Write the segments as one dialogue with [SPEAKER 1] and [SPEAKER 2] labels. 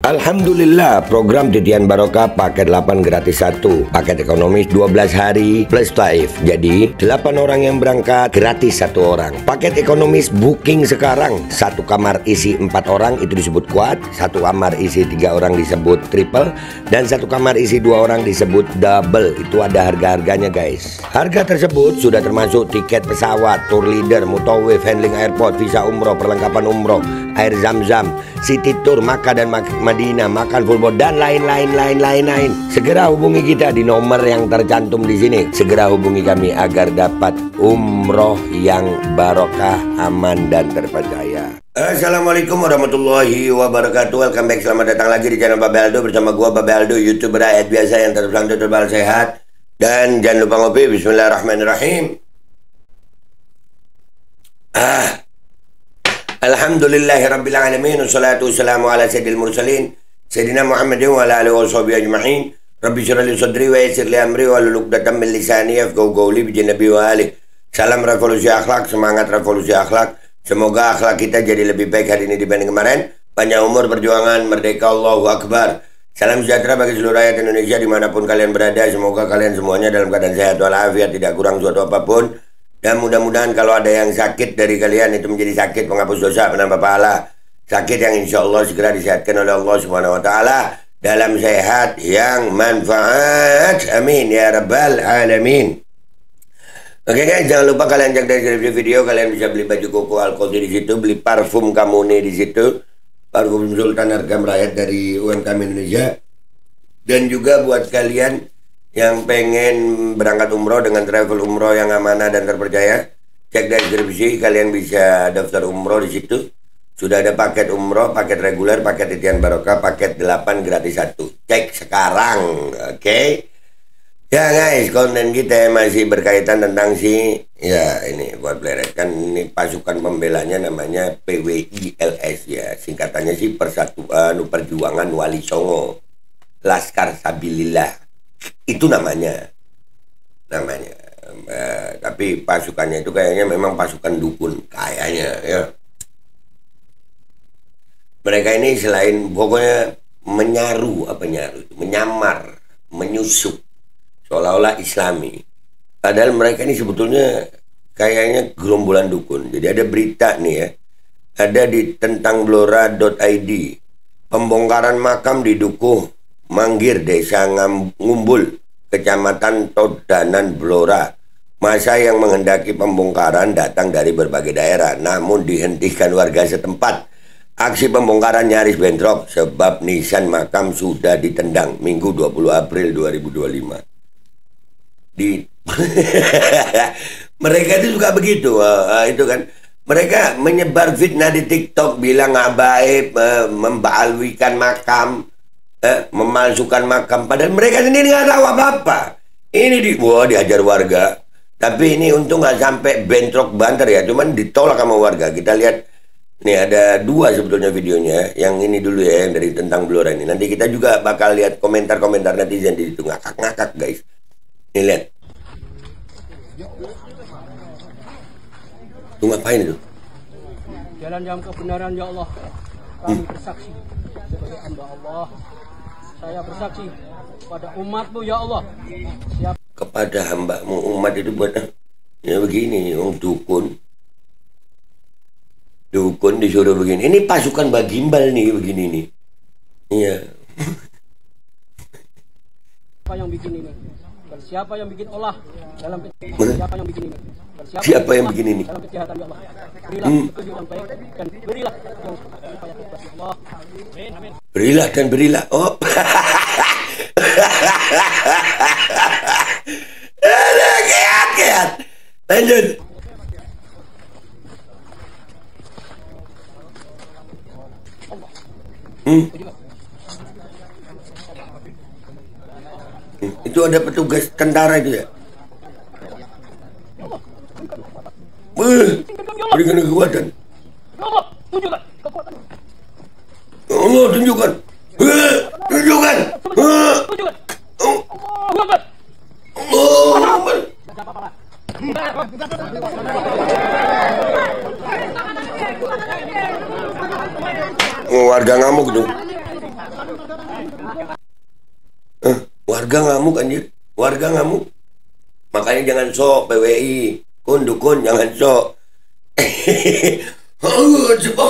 [SPEAKER 1] Alhamdulillah, program Titian Barokah paket 8 gratis 1, paket ekonomis 12 hari plus taif. Jadi 8 orang yang berangkat gratis 1 orang. Paket ekonomis booking sekarang, 1 kamar isi 4 orang itu disebut quad, 1 kamar isi 3 orang disebut triple, dan 1 kamar isi 2 orang disebut double. Itu ada harga-harganya guys. Harga tersebut sudah termasuk tiket pesawat, tour leader, mutawif, handling airport, visa umroh, perlengkapan umroh, air zam-zam, city tour, Makkah dan Madinah, makan full board, dan lain-lain. Segera hubungi kita di nomor yang tercantum di sini. Segera hubungi kami agar dapat umroh yang barokah, aman dan terpercaya. Assalamualaikum warahmatullahi wabarakatuh. Welcome back, selamat datang lagi di channel Babe Aldo bersama gua Babe Aldo, YouTuber rakyat biasa yang terus terbal sehat. Dan jangan lupa ngopi. Bismillahirrahmanirrahim. Alhamdulillahirrabbilalamin. Wassalatu wassalamu ala sayyidil mursalin Sayyidina Muhammadin wa ala alihi wa sahbihi ajma'in. Rabbi syrah li sadri wa yassir li amri wa hlul 'uqdatam min lisani yafqahu qawli bi nabi wa ali. Salam revolusi akhlak, semangat revolusi akhlak. Semoga akhlak kita jadi lebih baik hari ini dibanding kemarin. Panjang umur, perjuangan, merdeka, Allahu Akbar. Salam sejahtera bagi seluruh rakyat Indonesia dimanapun kalian berada. Semoga kalian semuanya dalam keadaan sehat walafiat, tidak kurang suatu apapun. Dan mudah-mudahan kalau ada yang sakit dari kalian itu menjadi sakit penghapus dosa, penambah pahala. Sakit yang insya Allah segera disehatkan oleh Allah Subhanahu Wa Taala dalam sehat yang manfaat. Amin ya rabbal alamin. Oke guys, jangan lupa kalian cek dari deskripsi video. Kalian bisa beli baju koko Alkosi di situ, beli parfum Kamune di situ, parfum Sultan harga merayat dari UMKM Indonesia. Dan juga buat kalian yang pengen berangkat umroh dengan travel umroh yang amanah dan terpercaya, cek deskripsi, kalian bisa daftar umroh di situ. Sudah ada paket umroh, paket reguler, paket Titian Barokah, paket 8 gratis 1. Cek sekarang, oke? Ya guys, konten kita masih berkaitan tentang ya ini buat pleret kan, ini pasukan pembelanya namanya PWILS ya. Singkatannya sih Persatuan Perjuangan Wali Songo, Laskar Sabilillah. Itu namanya. Tapi pasukannya itu kayaknya memang pasukan dukun kayaknya ya. Mereka ini selain pokoknya menyamar, menyusup seolah-olah Islami. Padahal mereka ini sebetulnya kayaknya gerombolan dukun. Jadi ada berita nih ya. Ada di tentangblora.id. Pembongkaran makam di Dukuh Manggir, Desa Ngumbul, Kecamatan Todanan, Blora. Masa yang menghendaki pembongkaran datang dari berbagai daerah, namun dihentikan warga setempat. Aksi pembongkaran nyaris bentrok sebab nisan makam sudah ditendang Minggu 20 April 2025. Mereka itu suka begitu, itu kan. Mereka menyebar fitnah di TikTok, bilang abaib, membaalwikan makam, memalsukan makam. Padahal mereka sendiri nggak tahu apa-apa. Ini diajar warga. Tapi ini untung nggak sampai bentrok banter ya, cuman ditolak sama warga. Kita lihat. Nih ada 2 sebetulnya videonya. Yang ini dulu ya, yang dari tentang Blora ini. Nanti kita juga bakal lihat komentar-komentar netizen di situ, ngakak-ngakak guys. Nih lihat. Itu ngapain itu?
[SPEAKER 2] Jalan yang kebenaran ya Allah. Kami bersaksi sebagai hamba Allah. Saya bersaksi pada umatmu ya Allah.
[SPEAKER 1] Kepada hambamu umat itu buat ya begini, dukun disuruh begini. Ini pasukan Bagimbal nih begini nih. Iya.
[SPEAKER 2] Siapa yang bikin ini? Dan siapa yang bikin olah dalam siapa yang bikin ini?
[SPEAKER 1] Siapa yang bikin ini?
[SPEAKER 2] Dalam kejahatan ya Allah. Berilah petunjuk yang baik dan berilah yang supaya ya Allah. Amin.
[SPEAKER 1] Berilah dan berilah. Oh. Keat. Lanjut. Itu ada petugas tentara itu ya. Berikan kekuatan.
[SPEAKER 2] Allah tunjukkan kekuatan.
[SPEAKER 1] Allah tunjukkan. Tunjukkan. Warga ngamuk tuh. Warga ngamuk anjir. Warga ngamuk. Makanya jangan sok PWI. Kun dukun jangan sok. Coba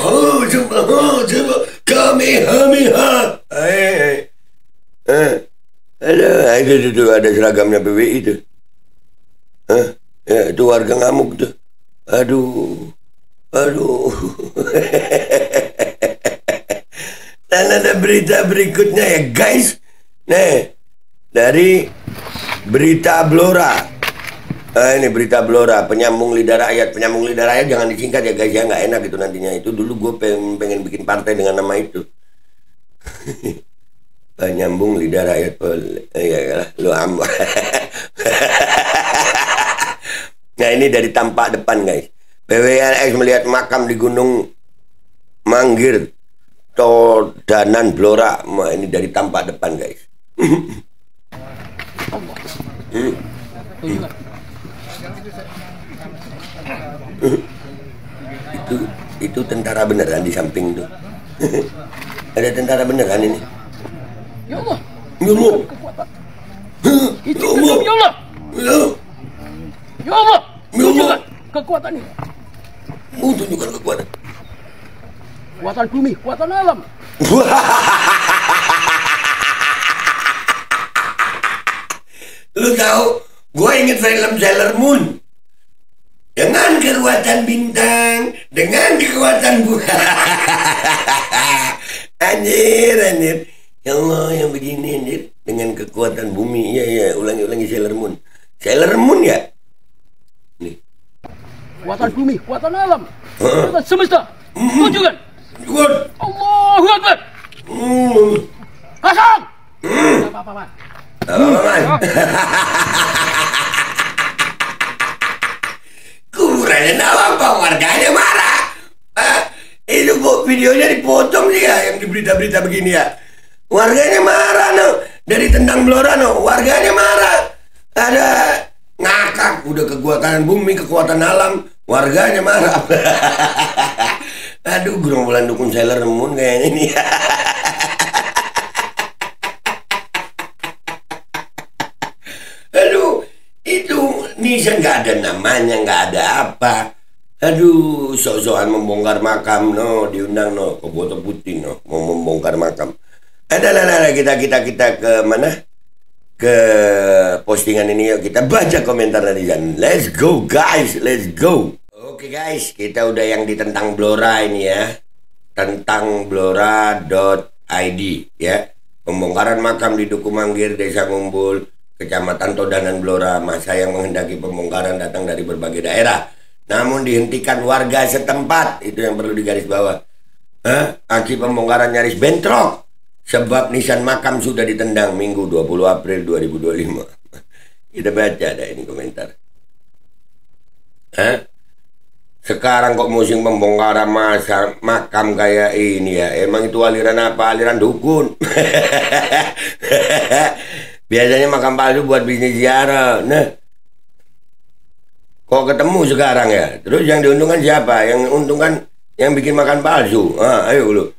[SPEAKER 1] kami ada seragamnya PWI itu. Ya, itu warga ngamuk tuh. Aduh. Dan ada berita berikutnya ya guys. Nih, dari Berita Blora. Ini Berita Blora, penyambung lidah rakyat. Penyambung lidah rakyat jangan disingkat ya guys ya, nggak enak itu nantinya. Itu dulu gue pengen bikin partai dengan nama itu. Penyambung lidah rakyat. Ya lu am. Nah ini dari tampak depan guys. PWLX melihat makam di Gunung Manggir, Todanan Blora. Ini dari tampak depan guys. Itu tentara beneran di samping tuh. Ada tentara beneran ini.
[SPEAKER 2] Ya Allah.
[SPEAKER 1] Ya Allah.
[SPEAKER 2] Itu ya Allah. Ya Allah. Tunjukkan kekuatan ini.
[SPEAKER 1] Tunjukkan kekuatan.
[SPEAKER 2] Kuatan bumi, kuatan alam.
[SPEAKER 1] Lu tahu, gue inget film Sailor Moon. Dengan kekuatan bintang, dengan kekuatan buah. Anjir. Ya Allah, yang begini anjir. Dengan kekuatan bumi. Iya, ulangi Sailor Moon. Sailor Moon ya? Nih.
[SPEAKER 2] Kuatan bumi, kuatan alam. Kuatan semesta. Tunjukkan. Allahu Akbar. Kosong. Apa-apa, Man.
[SPEAKER 1] Kuburannya apa? Warganya marah. Itu videonya dipotong sih ya, yang di berita-berita begini ya. Warganya marah no. Dari tendang Blora no, warganya marah. Ada ngakak, udah kekuatan bumi, kekuatan alam, warganya marah. Aduh, gerombolan dukun Sailor Moon kayaknya nih. Aduh, itu Nissan nggak ada namanya, nggak ada apa. Aduh, sok-sokan membongkar makam no, diundang no, ke Boto Putih no, mau membongkar makam. Ada kita ke mana? Ke postingan ini yuk, kita baca komentar netizen. Let's go guys, let's go. Oke guys, kita udah yang ditentang Blora ini ya. Tentang blora.id ya. Pembongkaran makam di Duku Manggir, Desa Ngumbul, Kecamatan Todanan Blora. Masa yang menghendaki pembongkaran datang dari berbagai daerah, namun dihentikan warga setempat. Itu yang perlu digaris bawah. Akibat pembongkaran nyaris bentrok sebab nisan makam sudah ditendang Minggu 20 April 2025. Kita baca ada ini komentar. Sekarang kok musim pembongkaran makam kayak ini ya? Emang itu aliran apa? Aliran dukun. Biasanya makam palsu buat bisnis ziarah. Nah, kok ketemu sekarang ya? Terus yang diuntungkan siapa? Yang untungkan yang bikin makan palsu. Ayo lu.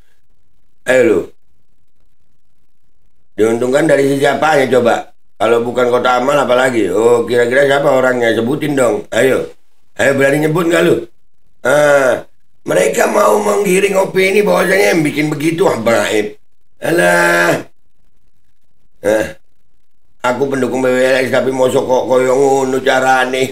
[SPEAKER 1] Diuntungkan dari siapanya coba? Kalau bukan Kota Amal apalagi? Oh, kira-kira siapa orangnya? Sebutin dong. Ayo berani nyebut nggak lu? Mereka mau menggiring opini bahwasanya yang bikin begitu Baib. Alah. Aku pendukung PWLX tapi mosok kok koyo ngono carane.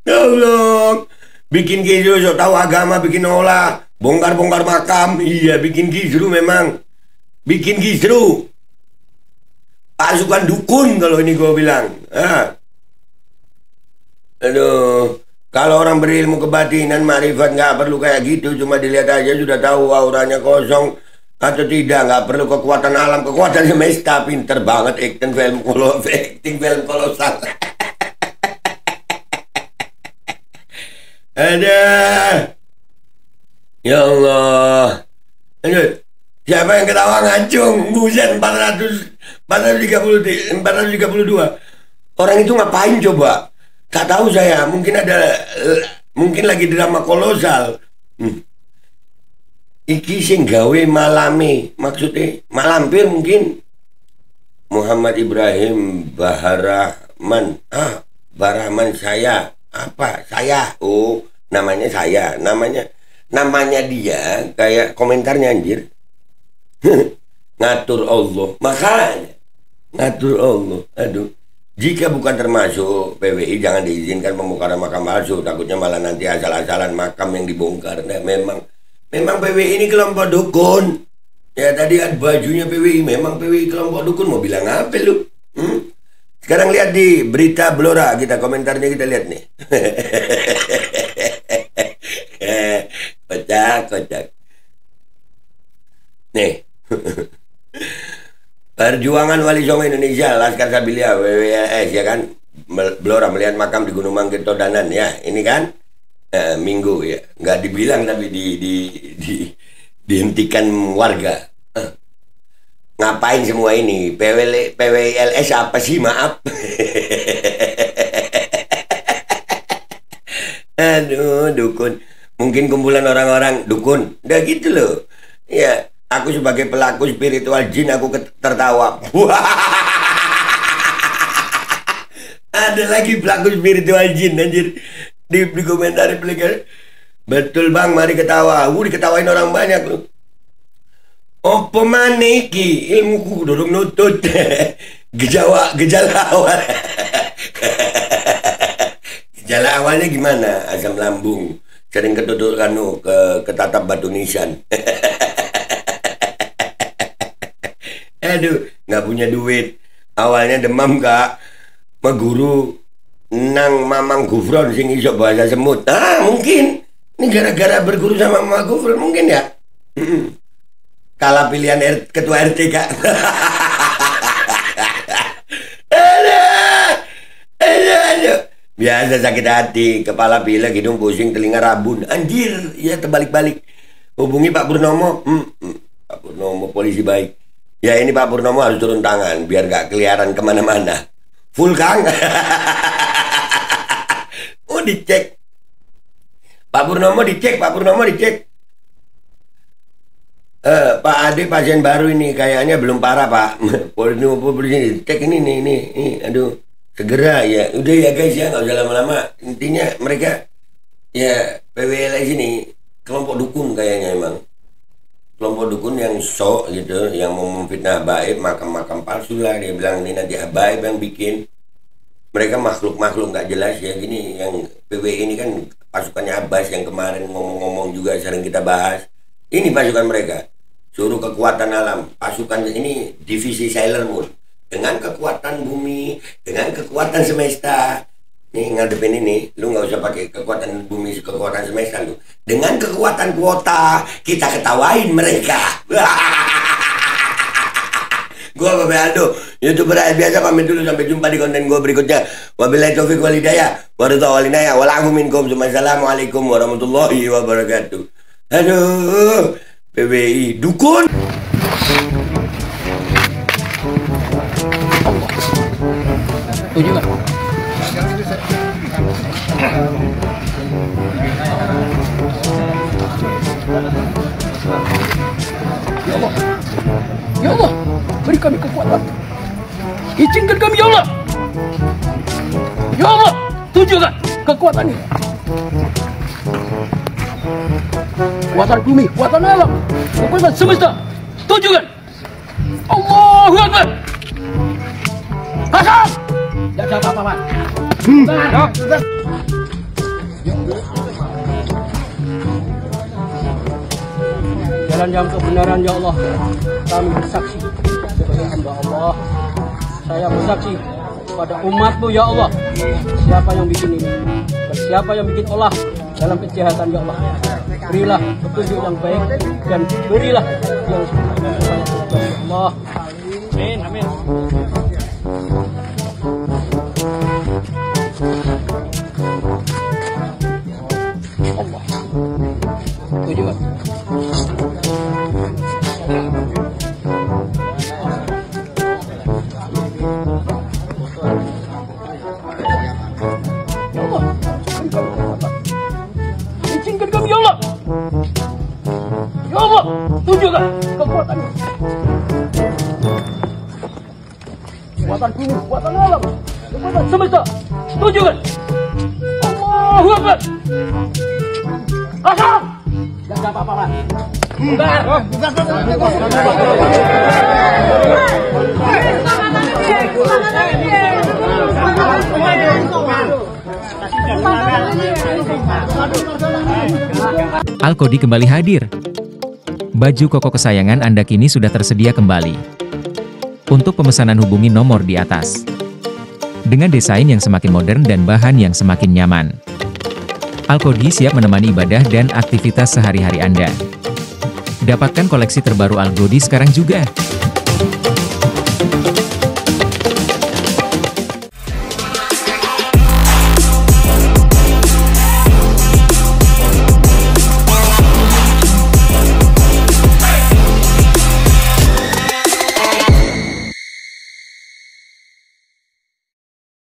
[SPEAKER 1] Tolong. Bikin kisru, so tahu agama, bikin olah, bongkar-bongkar makam. Iya, bikin kisru memang. Bikin kisru. Pasukan dukun kalau ini gue bilang. Aduh, kalau orang berilmu kebatinan, makrifat nggak perlu kayak gitu. Cuma dilihat aja sudah tahu auranya kosong atau tidak. Nggak perlu kekuatan alam, kekuatan semesta. Pinter banget acting film kolosal. Ada. Ya Allah. Lanjut. Siapa yang ketawa ngacung? Buset, 432. Orang itu ngapain coba? Tak tahu saya, mungkin lagi drama kolosal. Iki sing gawe malame, maksudnya malampir mungkin. Muhammad Ibrahim Baharahman. Barahman saya. Apa? Saya. Oh, namanya saya. Namanya dia kayak komentarnya anjir. Ngatur Allah. Makanya ngatur Allah. Aduh. Jika bukan termasuk PWI, jangan diizinkan pembongkaran makam palsu. Takutnya malah nanti asal-asalan makam yang dibongkar. Nah, memang PWI ini kelompok dukun. Ya tadi ada bajunya PWI. Memang PWI kelompok dukun. Mau bilang apa lu? Sekarang lihat di berita Blora. Kita komentarnya kita lihat nih. Kocak. Nih. Perjuangan Wali Songo Indonesia, Laskar Sabilillah, WWS, ya kan? Blora melihat makam di Gunung Mangkir Todanan, ya. Ini kan Minggu, ya. Nggak dibilang tapi dihentikan warga. Ngapain semua ini? PWLS apa sih? Maaf. Aduh, dukun. Mungkin kumpulan orang-orang dukun. Udah gitu loh. Ya. Aku sebagai pelaku spiritual jin, aku tertawa. Ada lagi pelaku spiritual jin, anjir. Di komentar belikan. Betul bang, mari ketawa. Diketawain orang banyak loh. Opo maneh iki? Ilmuku dorong nutut. Gejala awal. Gejala awalnya gimana? Asam lambung. Sering ketutup ketatap batu nisan. Aduh, nggak punya duit. Awalnya demam kak. Maguru nang mamang gufron sing iso bahasa semut. Mungkin ini gara-gara berguru sama mama gufron mungkin ya. Kalah pilihan ketua RT kak. Aduh. Biasa sakit hati, kepala pilek, hidung pusing, telinga rabun. Anjir, ya terbalik-balik. Hubungi Pak Purnomo. Pak Purnomo polisi baik. Ya ini Pak Purnomo harus turun tangan biar gak keliaran kemana-mana. Full kang. Dicek. Pak Purnomo dicek. Pak Ade pasien baru ini kayaknya belum parah Pak. Polisi cek ini. Aduh, segera ya. Udah ya guys ya, nggak usah lama-lama. Intinya mereka ya PWLS ini kelompok dukun kayaknya emang. Kelompok dukun yang sok gitu, yang mau memfitnah Baib, makam-makam palsu lah. Dia bilang ini nanti Baib yang bikin. Mereka makhluk-makhluk nggak jelas ya gini. Yang PWI ini kan pasukannya Abbas yang kemarin ngomong-ngomong juga sering kita bahas. Ini pasukan mereka. Suruh kekuatan alam. Pasukan ini divisi Sailor Moon. Dengan kekuatan bumi, dengan kekuatan semesta. Nih ngadepin ini, lu nggak usah pakai kekuatan bumi, kekuatan semesta lu. Dengan kekuatan kuota, kita ketawain mereka. Gua Babe Aldo, YouTuber biasa pamit dulu, sampai jumpa di konten gua berikutnya. Wabillahi taufiq wal hidayah, waridhawalinaya, walafu minkum. Assalamualaikum warahmatullahi wabarakatuh. Aduh, PWI dukun.
[SPEAKER 2] Tujuh kan? Ya Allah, beri kami kekuatan. Izinkan kami ya Allah. Ya Allah, tunjukkan kekuatan ini. Kuatan bumi, kuatan alam, kekuatan semesta. Tunjukkan. Allahu Akbar. Hasan. Tidak ada apa-apa, Pak. Jalan yang kebenaran ya Allah. Kami bersaksi sebagai hamba Allah. Saya bersaksi pada umatmu ya Allah. Siapa yang bikin ini dan siapa yang bikin olah dalam kejahatan ya Allah, berilah petunjuk yang baik dan berilah yang sebenarnya ya Allah. Amin, amin. Allah. Tujuh kan? Allah. Izinkan kami ya Allah. Ya Allah, tunjukkan kekuatanmu. Kekuatan bumi, kekuatan alam, kekuatan semesta. Tunjukkan. Allahu Akbar. Asal. Gak apa-apa, Pak.
[SPEAKER 3] Al-Qodi kembali hadir. Baju koko kesayangan Anda kini sudah tersedia kembali. Untuk pemesanan hubungi nomor di atas. Dengan desain yang semakin modern dan bahan yang semakin nyaman. Al-Qodi siap menemani ibadah dan aktivitas sehari-hari Anda. Dapatkan koleksi terbaru Al-Qodi sekarang juga.